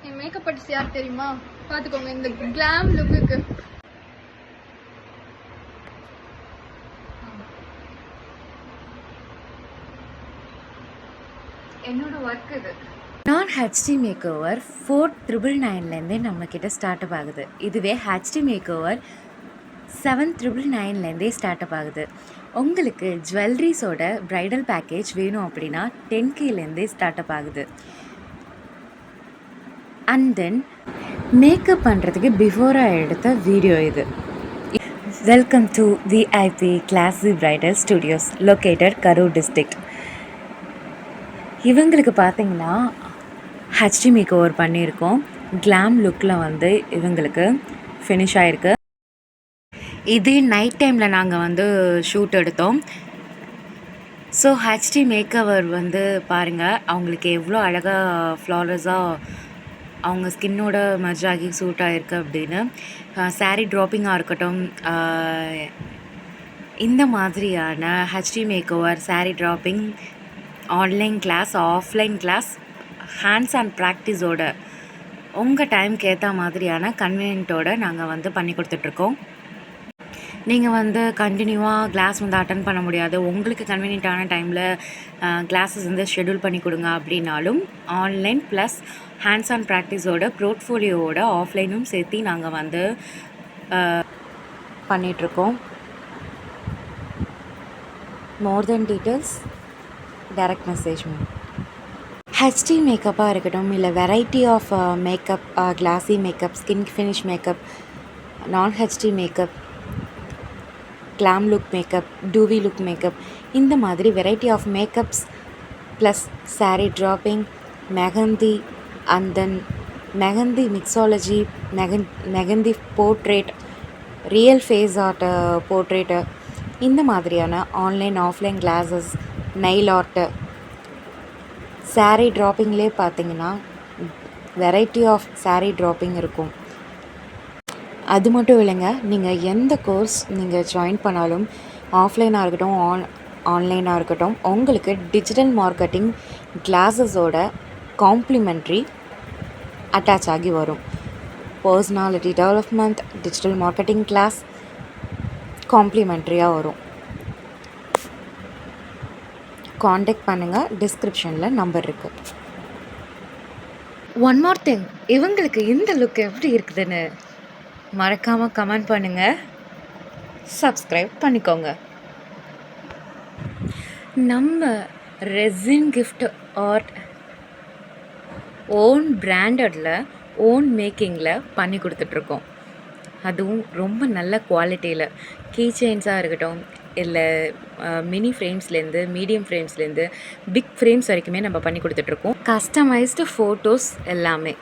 என் makeup artist யார் தெரியுமா? பார்த்துக்கோங்க இந்த கிளாம் லுக்குக்கு. என்னோட ஒர்க் இது. நான் ஹெச்டி மேக் ஓவர் 4999லேருந்தே நம்மக்கிட்ட ஸ்டார்ட் அப் ஆகுது. இதுவே ஹெச்டி மேக் ஓவர் 7999லேருந்தே ஸ்டார்ட் அப் ஆகுது. உங்களுக்கு ஜுவல்லரிஸோட ப்ரைடல் பேக்கேஜ் வேணும் அப்படின்னா 10Kலேருந்தே ஸ்டார்ட் அப் ஆகுது. அண்ட் தென் மேக்கப் பண்ணுறதுக்கு பிஃபோராக எடுத்த வீடியோ இது. Welcome to VIP classy bridal studios located Karur district. இவங்களுக்கு பார்த்தீங்கன்னா ஹெச்டி மேக் ஓவர் பண்ணியிருக்கோம். கிளாம் லுக்கில் வந்து இவங்களுக்கு ஃபினிஷ் ஆகிருக்கு. இது நைட் டைமில் நாங்கள் வந்து ஷூட் எடுத்தோம். ஸோ ஹெச்டி மேக் ஓவர் வந்து பாருங்கள், அவங்களுக்கு எவ்வளோ அழகாக ஃப்ளாலஸாக அவங்க ஸ்கின்னோட மர்ஜ் ஆகி சூட் ஆகிருக்கு அப்படின்னு. சாரீ ட்ராப்பிங்காக இருக்கட்டும், இந்த மாதிரியான HD makeover, saree draping, online class, offline class, hands and ப்ராக்டிஸோட உங்கள் டைம்க்கு ஏற்ற மாதிரியான கன்வீனியன்ட்டோடு நாங்கள் வந்து பண்ணி கொடுத்துட்ருக்கோம். நீங்கள் வந்து கண்டினியூவாக கிளாஸ் வந்து அட்டன் பண்ண முடியாது, உங்களுக்கு கன்வீனியன்ட்டான டைமில் கிளாஸஸ் வந்து ஷெட்யூல் பண்ணி கொடுங்க அப்படின்னாலும் ஆன்லைன் ப்ளஸ் ஹேண்ட்ஸ் ஆன் ப்ராக்டிஸோட போர்ட்ஃபோலியோவோட ஆஃப்லைனும் சேர்த்து நாங்கள் வந்து பண்ணிகிட்ருக்கோம். More then details direct message me. HD மேக்கப்பாக இருக்கட்டும், இல்லை variety of makeup, classy makeup, skin finish makeup, non HD makeup, glam look makeup, dewy look makeup, இந்த மாதிரி variety of makeups plus saree draping, mehndi, and then mehndi mixology, mehndi portrait, real face art portrait, இந்த மாதிரியான online offline classes, nail art, சாரீ ட்ராப்பிங்லேயே பார்த்தீங்கன்னா variety of sari dropping இருக்கும். அது மட்டும் இல்லைங்க, நீங்கள் எந்த கோர்ஸ் நீங்கள் ஜாயின் பண்ணாலும் ஆஃப்லைனாக இருக்கட்டும், ஆன்லைனாக இருக்கட்டும், உங்களுக்கு டிஜிட்டல் மார்க்கெட்டிங் கிளாஸஸோட காம்ப்ளிமெண்ட்ரி அட்டாச் ஆகி வரும். Personality development, digital marketing class காம்ப்ளிமெண்ட்ரியாக வரும். காண்டாக்ட் பண்ணுங்கள், டிஸ்கிரிப்ஷனில் நம்பர் இருக்குது. ஒன் மோர் திங், இவங்களுக்கு இந்த லுக் எப்படி இருக்குதுன்னு மறக்காமல் கமெண்ட் பண்ணுங்கள், சப்ஸ்கிரைப் பண்ணிக்கோங்க. நம்ம ரெசின் கிஃப்ட் ஆர்ட் ஓன் பிராண்டடில், ஓன் மேக்கிங்கில் பண்ணி கொடுத்துட்ருக்கோம். அதுவும் ரொம்ப நல்ல குவாலிட்டியில். கீ செயின்ஸாக இருக்கட்டும், இல்லை மினி ஃப்ரேம்ஸ்லேருந்து மீடியம் ஃப்ரேம்ஸ்லேருந்து பிக் ஃப்ரேம்ஸ் வரைக்குமே நம்ம பண்ணி கொடுத்துட்ருக்கோம். கஸ்டமைஸ்டு ஃபோட்டோஸ் எல்லாமே.